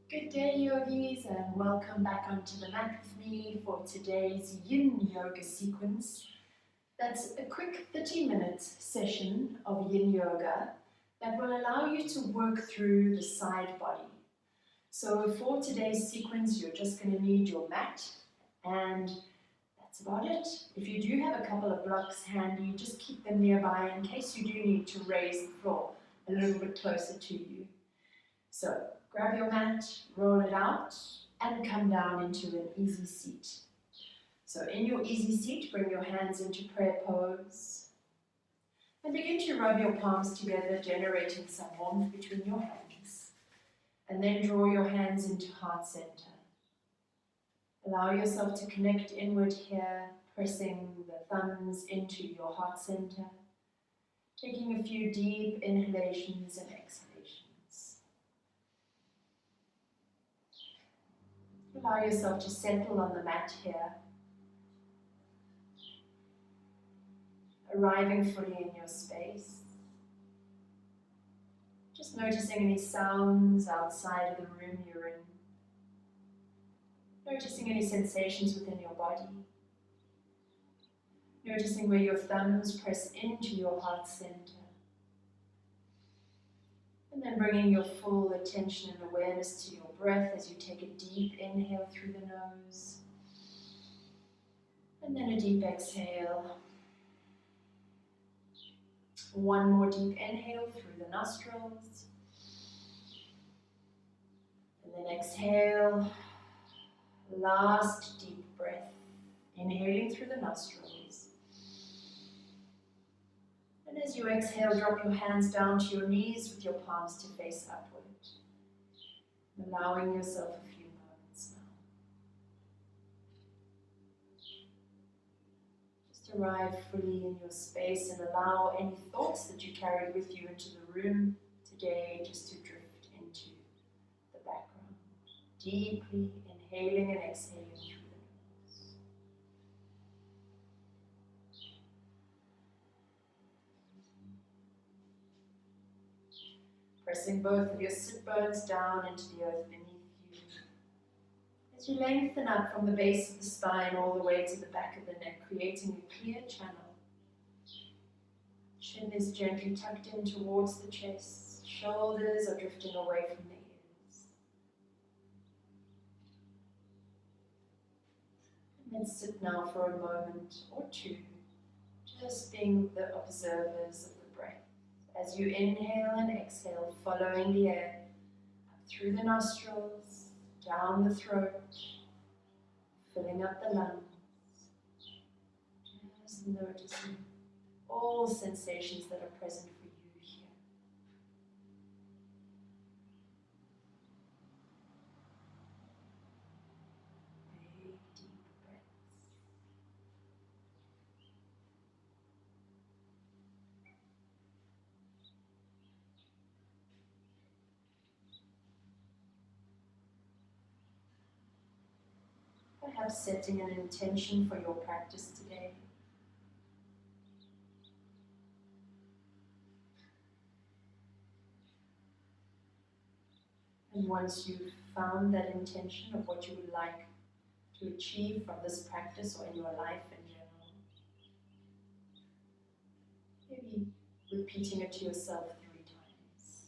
Good day, yogis, and welcome back onto the mat with me for today's yin yoga sequence. That's a quick 30-minute session of yin yoga that will allow you to work through the side body. So for today's sequence, you're just going to need your mat, and that's about it. If you do have a couple of blocks handy, just keep them nearby in case you do need to raise the floor a little bit closer to you. So grab your mat, roll it out, and come down into an easy seat. So in your easy seat, bring your hands into prayer pose and begin to rub your palms together, generating some warmth between your hands. And then draw your hands into heart center. Allow yourself to connect inward here, pressing the thumbs into your heart center, taking a few deep inhalations and exhalations. Allow yourself to settle on the mat here, arriving fully in your space. Just noticing any sounds outside of the room you're in. Noticing any sensations within your body. Noticing where your thumbs press into your heart center. And then bringing your full attention and awareness to your breath as you take a deep inhale through the nose. And then a deep exhale. One more deep inhale through the nostrils. And then exhale. Last deep breath. Inhaling through the nostrils. And as you exhale, drop your hands down to your knees with your palms to face upward. Allowing yourself a few moments now. Just arrive fully in your space and allow any thoughts that you carried with you into the room today just to drift into the background. Deeply inhaling and exhaling through the nose. Pressing both of your sit bones down into the earth beneath you. As you lengthen up from the base of the spine all the way to the back of the neck, creating a clear channel. Chin is gently tucked in towards the chest. Shoulders are drifting away from the ears. And then sit now for a moment or two, just being the observers of the breath. As you inhale and exhale, following the air, up through the nostrils, down the throat, filling up the lungs. Just noticing all sensations that are present for you here. Big, deep breaths. Perhaps setting an intention for your practice today. And once you've found that intention of what you would like to achieve from this practice or in your life in general, maybe repeating it to yourself 3 times.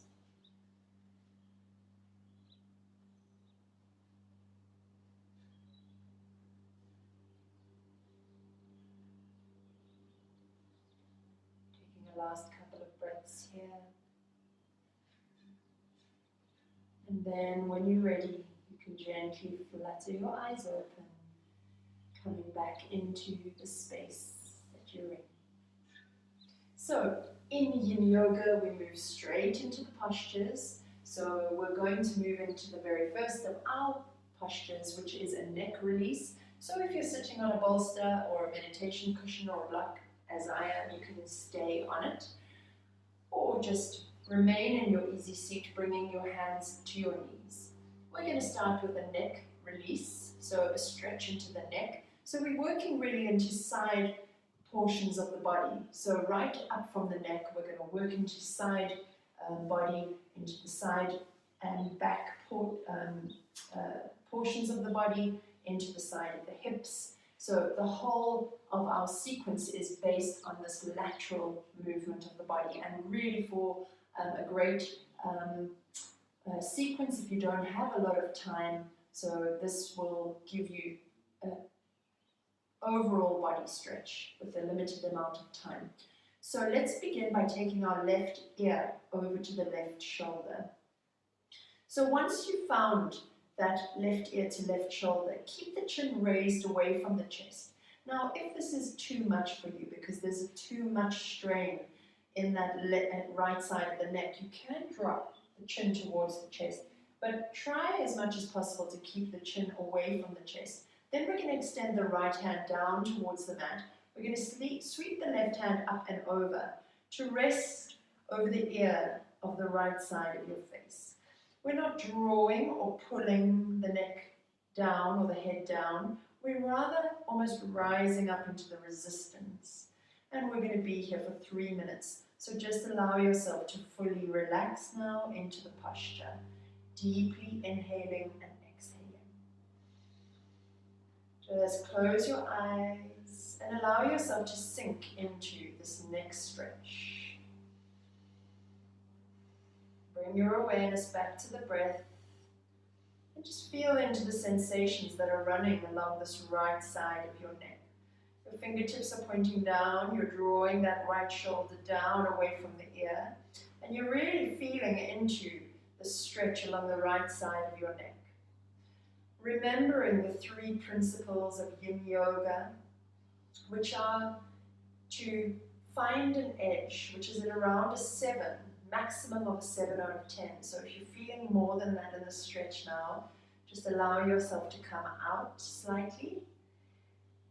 Taking a last couple of breaths here. And then when you're ready, you can gently flutter your eyes open, coming back into the space that you're in. So, in Yin Yoga, we move straight into the postures. So we're going to move into the very first of our postures, which is a neck release. So if you're sitting on a bolster or a meditation cushion or a block, as I am, you can stay on it. Or just remain in your easy seat, bringing your hands to your knees. We're going to start with a neck release, so a stretch into the neck. So we're working really into side portions of the body. So right up from the neck, we're going to work into side body, into the side and back portions of the body, into the side of the hips. So the whole of our sequence is based on this lateral movement of the body, and really for a great sequence if you don't have a lot of time. So this will give you an overall body stretch with a limited amount of time. So let's begin by taking our left ear over to the left shoulder. So once you've found that left ear to left shoulder, keep the chin raised away from the chest. Now, if this is too much for you, because there's too much strain in that right side of the neck, you can drop the chin towards the chest, but try as much as possible to keep the chin away from the chest. Then we're going to extend the right hand down towards the mat. We're going to sweep the left hand up and over to rest over the ear of the right side of your face. We're not drawing or pulling the neck down or the head down. We're rather almost rising up into the resistance. And we're going to be here for 3 minutes. So just allow yourself to fully relax now into the posture. Deeply inhaling and exhaling. Just close your eyes and allow yourself to sink into this next stretch. Bring your awareness back to the breath and just feel into the sensations that are running along this right side of your neck. Your fingertips are pointing down, you're drawing that right shoulder down away from the ear, and you're really feeling into the stretch along the right side of your neck. Remembering the 3 principles of Yin Yoga, which are to find an edge, which is at around a 7, maximum of a 7 out of 10. So if you're feeling more than that in the stretch now, just allow yourself to come out slightly.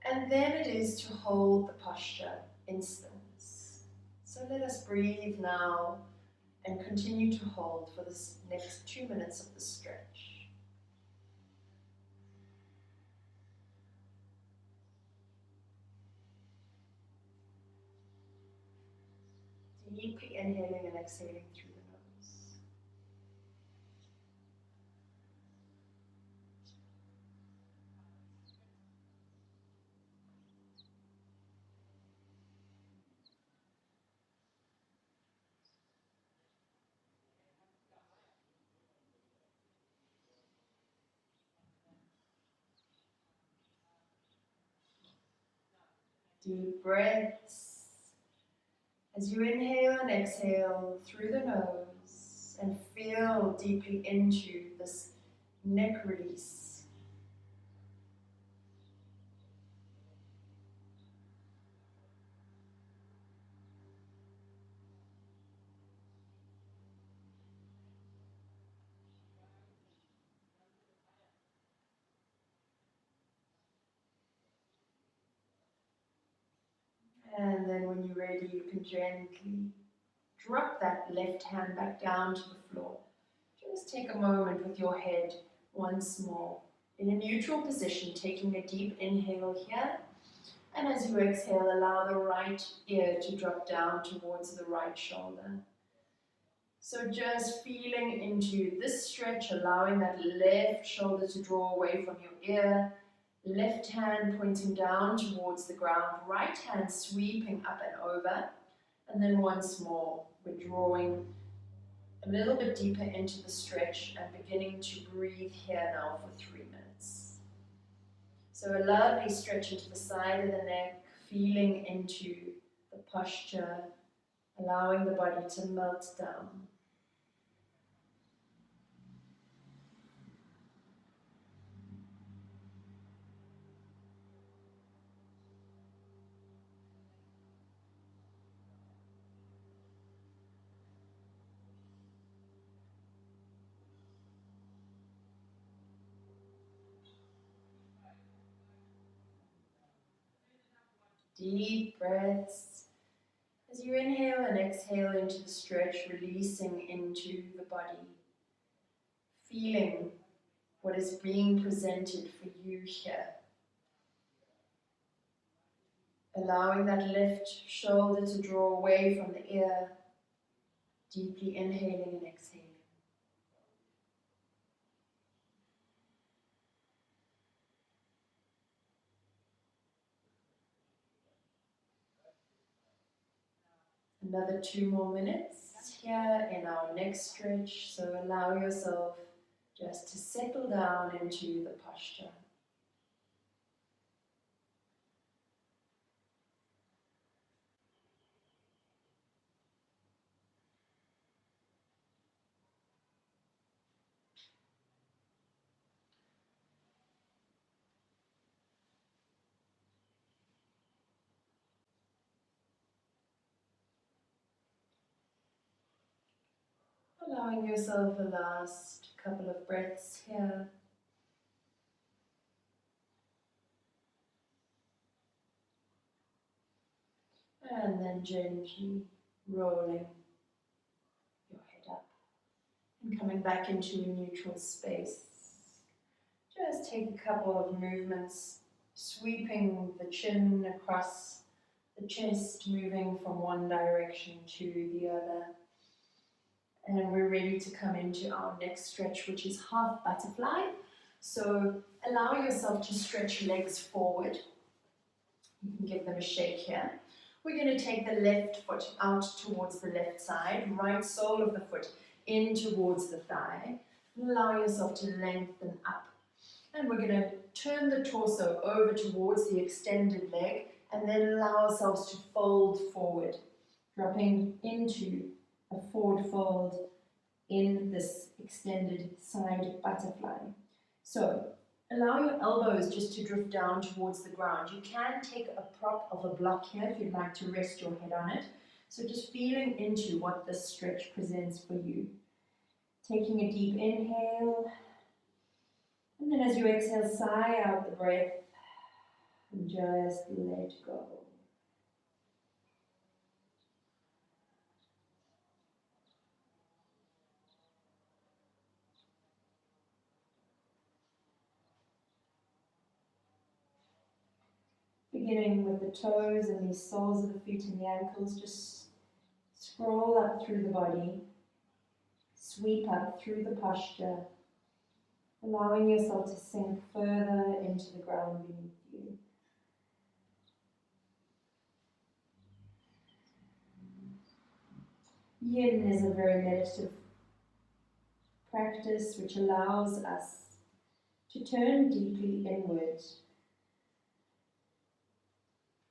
And then it is to hold the posture in stillness. So let us breathe now and continue to hold for this next 2 minutes of the stretch. Deeply inhaling and exhaling through the nose. Deep breaths as you inhale and exhale through the nose and feel deeply into this neck release. And then when you're ready, you can gently drop that left hand back down to the floor. Just take a moment with your head once more in a neutral position, taking a deep inhale here. And as you exhale, allow the right ear to drop down towards the right shoulder. So just feeling into this stretch, allowing that left shoulder to draw away from your ear. Left hand pointing down towards the ground, right hand sweeping up and over, and then once more we're drawing a little bit deeper into the stretch and beginning to breathe here now for 3 minutes. So a lovely stretch into the side of the neck, feeling into the posture, allowing the body to melt down. Deep breaths as you inhale and exhale into the stretch, releasing into the body, feeling what is being presented for you here. Allowing that left shoulder to draw away from the ear, deeply inhaling and exhaling. Another 2 more minutes here in our next stretch, so allow yourself just to settle down into the posture. Allowing yourself a last couple of breaths here. And then gently rolling your head up and coming back into a neutral space. Just take a couple of movements, sweeping the chin across the chest, moving from one direction to the other. And we're ready to come into our next stretch, which is half butterfly. So allow yourself to stretch legs forward. You can give them a shake here. We're going to take the left foot out towards the left side, right sole of the foot in towards the thigh. Allow yourself to lengthen up. And we're going to turn the torso over towards the extended leg and then allow ourselves to fold forward, dropping into a forward fold in this extended side butterfly. So allow your elbows just to drift down towards the ground. You can take a prop of a block here if you'd like to rest your head on it. So just feeling into what this stretch presents for you. Taking a deep inhale. And then as you exhale, sigh out the breath and just let go. Beginning with the toes and the soles of the feet and the ankles, just scroll up through the body, sweep up through the posture, allowing yourself to sink further into the ground beneath you. Yin is a very meditative practice which allows us to turn deeply inward.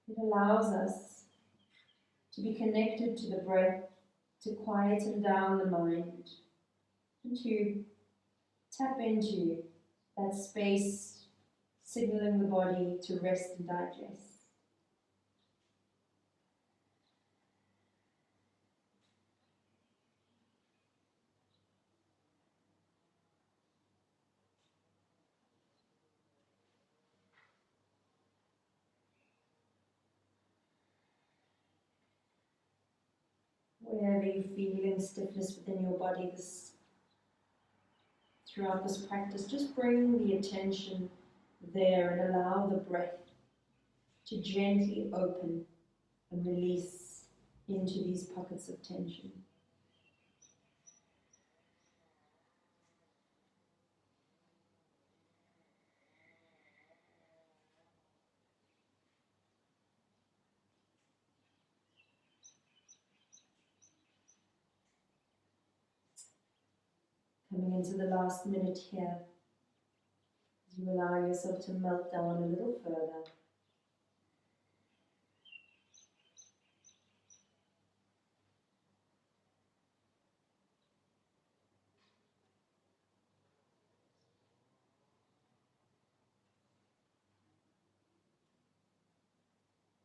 It allows us to be connected to the breath, to quieten down the mind, and to tap into that space, signaling the body to rest and digest. Wherever you're feeling stiffness within your body throughout this practice, just bring the attention there and allow the breath to gently open and release into these pockets of tension. Coming into the last minute here, as you allow yourself to melt down a little further.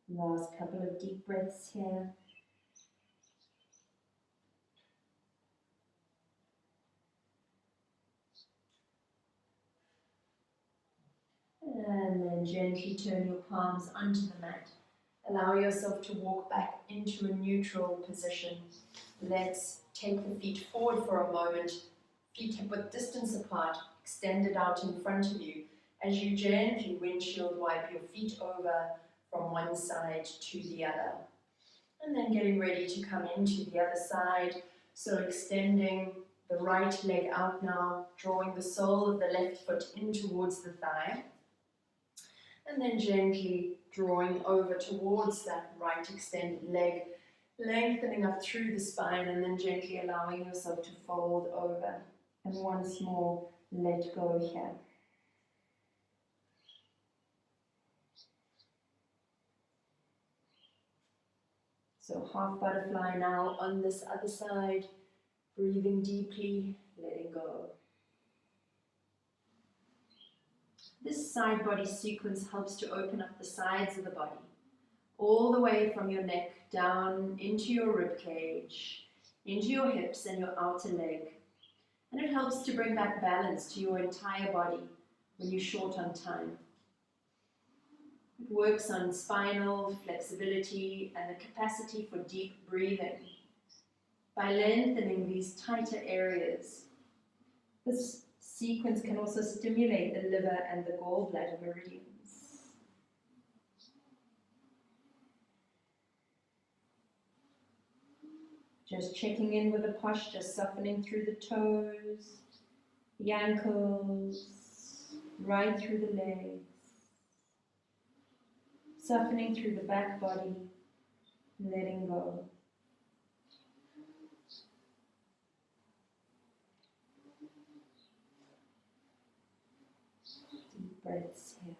Last couple of deep breaths here. And then gently turn your palms onto the mat. Allow yourself to walk back into a neutral position. Let's take the feet forward for a moment. Feet hip width distance apart, extended out in front of you. As you gently windshield wipe your feet over from one side to the other. And then getting ready to come into the other side. So extending the right leg out now, drawing the sole of the left foot in towards the thigh. And then gently drawing over towards that right extended leg, Lengthening up through the spine and then gently allowing yourself to fold over. And once more, let go here. So half butterfly now on this other side, breathing deeply, letting go. This side body sequence helps to open up the sides of the body, all the way from your neck down into your rib cage, into your hips and your outer leg. And it helps to bring back balance to your entire body when you're short on time. It works on spinal flexibility and the capacity for deep breathing by lengthening these tighter areas. This sequence can also stimulate the liver and the gallbladder meridians. Just checking in with the posture, softening through the toes, the ankles, right through the legs. Softening through the back body, letting go. Deep breaths here.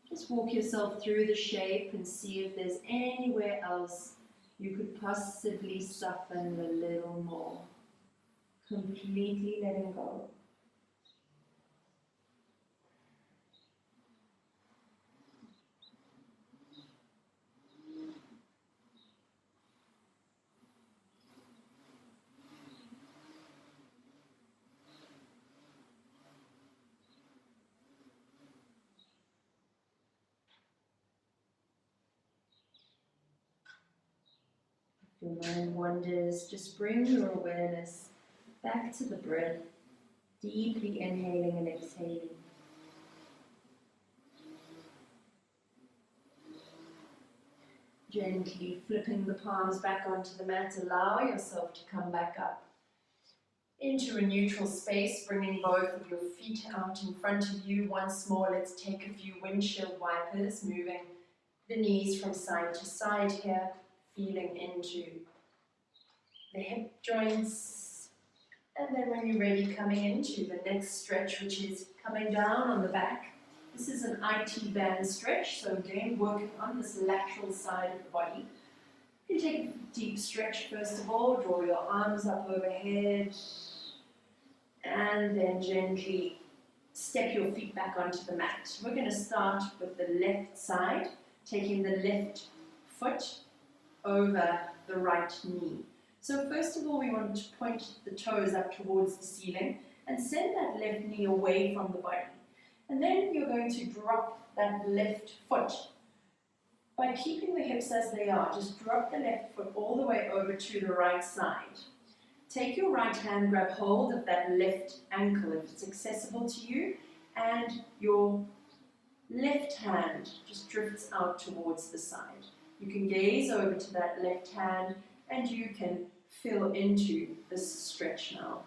Just walk yourself through the shape and see if there's anywhere else you could possibly soften a little more. Completely letting go. If your mind wanders, just bring your awareness back to the breath, deeply inhaling and exhaling. Gently flipping the palms back onto the mat, allow yourself to come back up into a neutral space, bringing both of your feet out in front of you. Once more, let's take a few windshield wipers, moving the knees from side to side here, feeling into the hip joints. And then when you're ready, coming into the next stretch, which is coming down on the back. This is an IT band stretch, so again, working on this lateral side of the body. You can take a deep stretch first of all, draw your arms up overhead, and then gently step your feet back onto the mat. We're going to start with the left side, taking the left foot over the right knee. So first of all, we want to point the toes up towards the ceiling and send that left knee away from the body. And then you're going to drop that left foot. By keeping the hips as they are, just drop the left foot all the way over to the right side. Take your right hand, grab hold of that left ankle if it's accessible to you, and your left hand just drifts out towards the side. You can gaze over to that left hand and you can fill into this stretch now.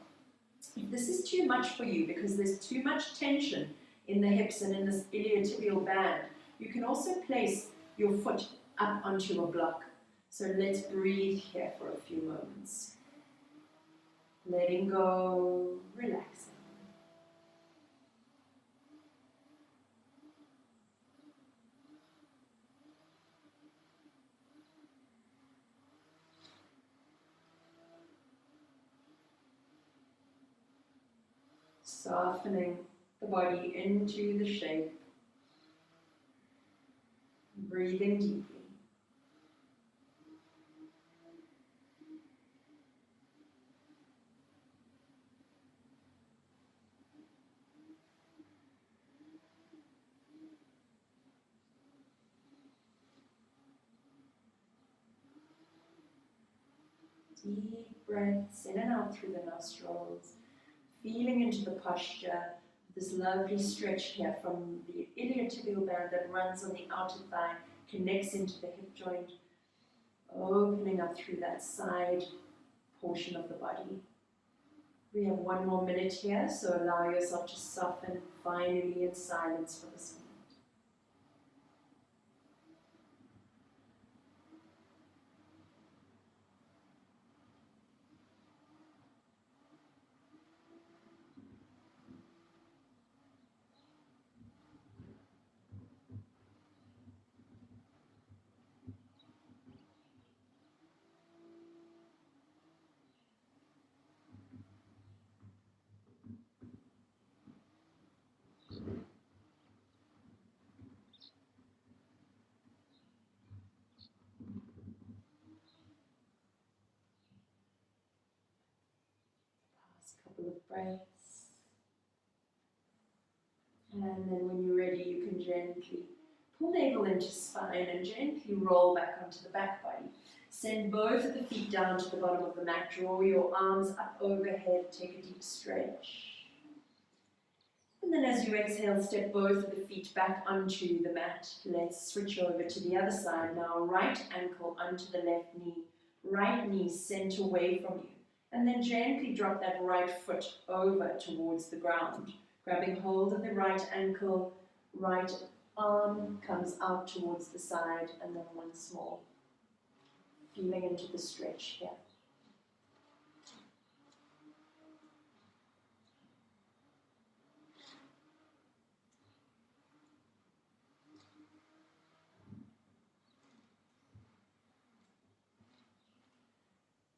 If this is too much for you because there's too much tension in the hips and in this iliotibial band, you can also place your foot up onto a block. So let's breathe here for a few moments. Letting go, relaxing. Softening the body into the shape. Breathing deeply. Deep breaths in and out through the nostrils, feeling into the posture, this lovely stretch here from the iliotibial band that runs on the outer thigh, connects into the hip joint, opening up through that side portion of the body. We have one more minute here, so allow yourself to soften finally in silence for this minute. Last couple of breaths. And then when you're ready, you can gently pull navel into spine and gently roll back onto the back body. Send both of the feet down to the bottom of the mat. Draw your arms up overhead. Take a deep stretch. And then as you exhale, step both of the feet back onto the mat. Let's switch over to the other side now. Right ankle onto the left knee. Right knee sent away from you. And then gently drop that right foot over towards the ground. Grabbing hold of the right ankle, right arm comes out towards the side, and then once more. Feeling into the stretch here.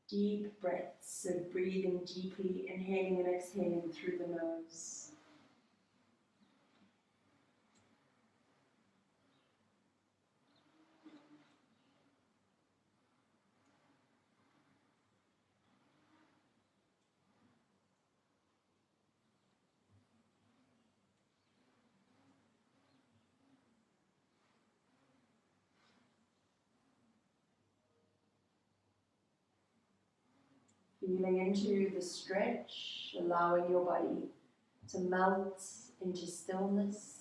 Deep breaths, so breathing deeply, inhaling and exhaling through the nose. Feeling into the stretch, allowing your body to melt into stillness.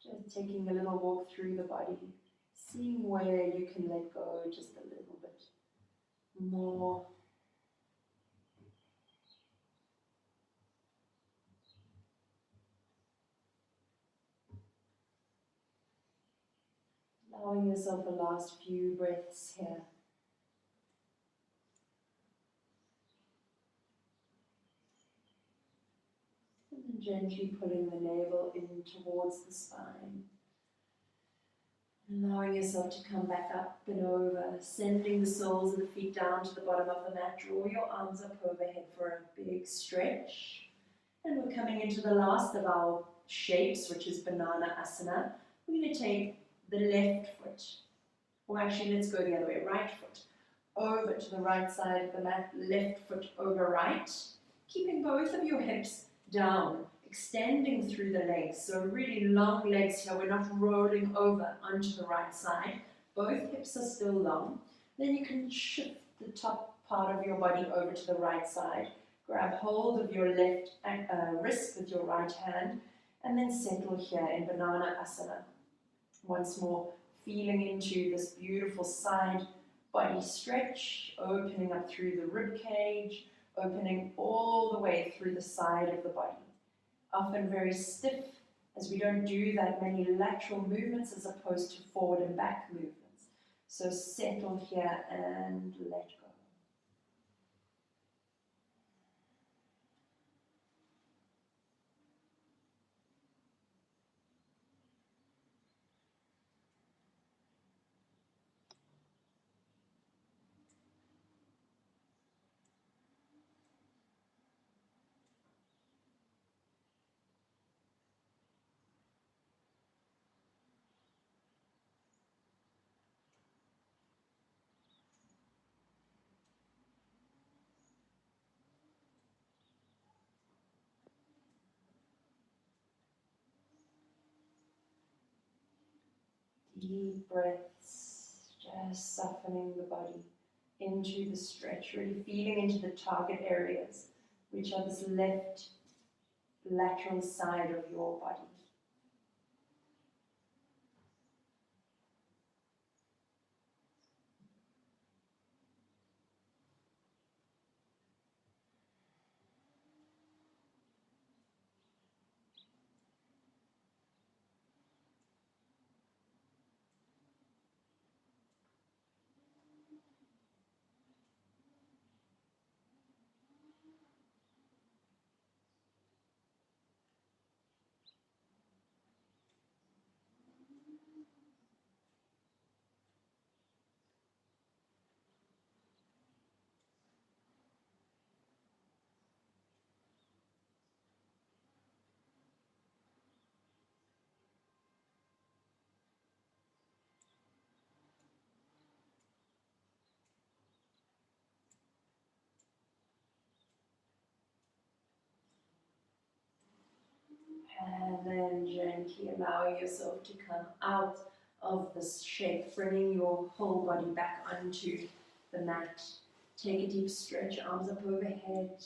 Just taking a little walk through the body, seeing where you can let go just a little bit more. Allowing yourself the last few breaths here. And then gently pulling the navel in towards the spine. Allowing yourself to come back up and over, sending the soles of the feet down to the bottom of the mat. Draw your arms up overhead for a big stretch. And we're coming into the last of our shapes, which is banana asana. We're going to take the left foot, or actually let's go the other way, right foot over to the right side of the mat, left foot over right, keeping both of your hips down, extending through the legs, so really long legs here. We're not rolling over onto the right side. Both hips are still long. Then you can shift the top part of your body over to the right side. Grab hold of your left wrist with your right hand, and then settle here in banana asana. Once more, feeling into this beautiful side body stretch, opening up through the rib cage, opening all the way through the side of the body. often very stiff, as we don't do that many lateral movements as opposed to forward and back movements. So settle here and let go. Deep breaths, just softening the body into the stretch, really feeling into the target areas, which are this left lateral side of your body. And then gently allow yourself to come out of this shape, bringing your whole body back onto the mat. Take a deep stretch, arms up overhead.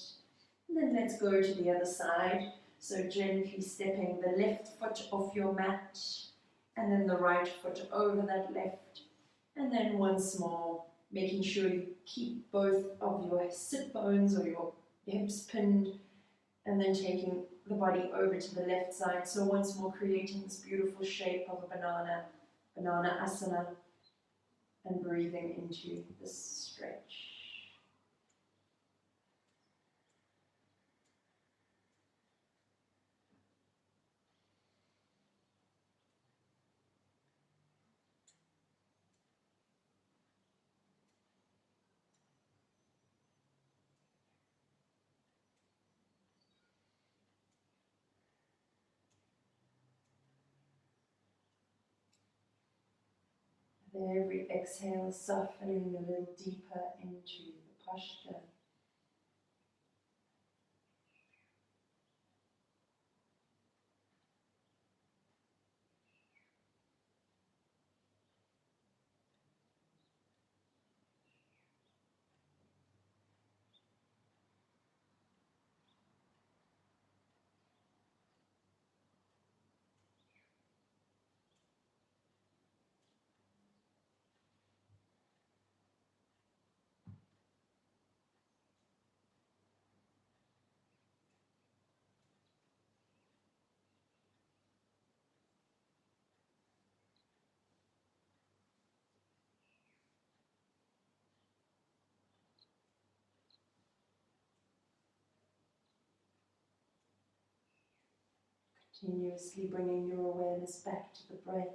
And then let's go to the other side. So gently stepping the left foot off your mat, and then the right foot over that left. And then once more, making sure you keep both of your sit bones or your hips pinned, and then taking the body over to the left side. So once more creating this beautiful shape of a banana asana, and breathing into this stretch. Every exhale, softening a little deeper into the posture. Continuously bringing your awareness back to the breath.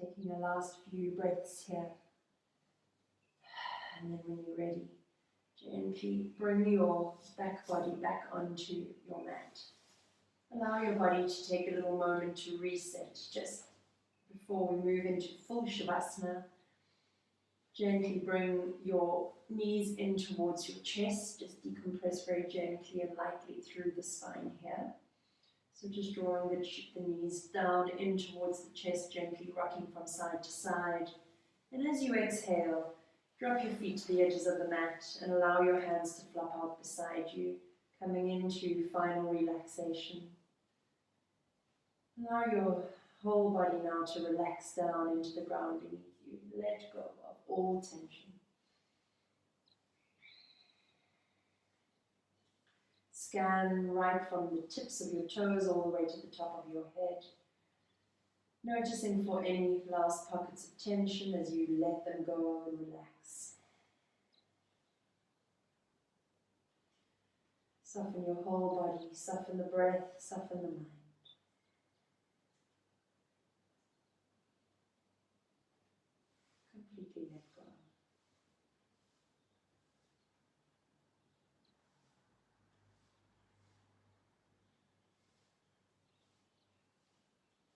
Taking a last few breaths here. And then when you're ready, Gently bring your back body back onto your mat. Allow your body to take a little moment to reset just before we move into full Savasana. Gently bring your knees in towards your chest. Just decompress very gently and lightly through the spine here. So just drawing the knees down in towards the chest, gently rocking from side to side. And as you exhale, drop your feet to the edges of the mat and allow your hands to flop out beside you, coming into final relaxation. Allow your whole body now to relax down into the ground beneath you. Let go of all tension. Scan right from the tips of your toes all the way to the top of your head. Noticing for any last pockets of tension as you let them go and relax. Soften your whole body, soften the breath, soften the mind. Completely let go.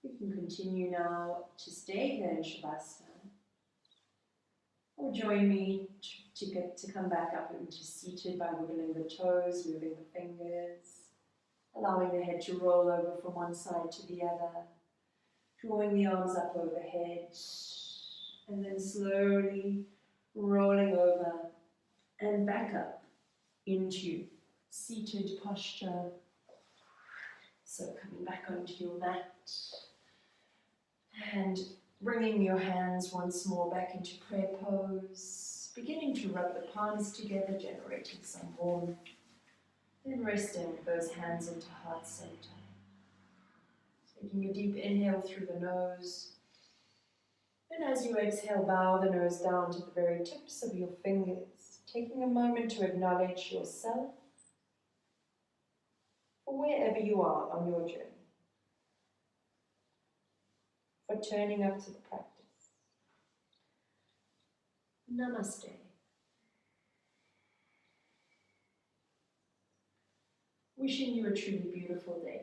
You can continue now to stay here in Savasana, or join me to come back up into seated by wiggling the toes, moving the fingers, allowing the head to roll over from one side to the other, drawing the arms up overhead, and then slowly rolling over and back up into seated posture. So coming back onto your mat and bringing your hands once more back into prayer pose, beginning to rub the palms together, generating some warmth, then resting those hands into heart center. Taking a deep inhale through the nose, and as you exhale, bow the nose down to the very tips of your fingers, taking a moment to acknowledge yourself for wherever you are on your journey, for turning up to the practice. Namaste. Wishing you a truly beautiful day.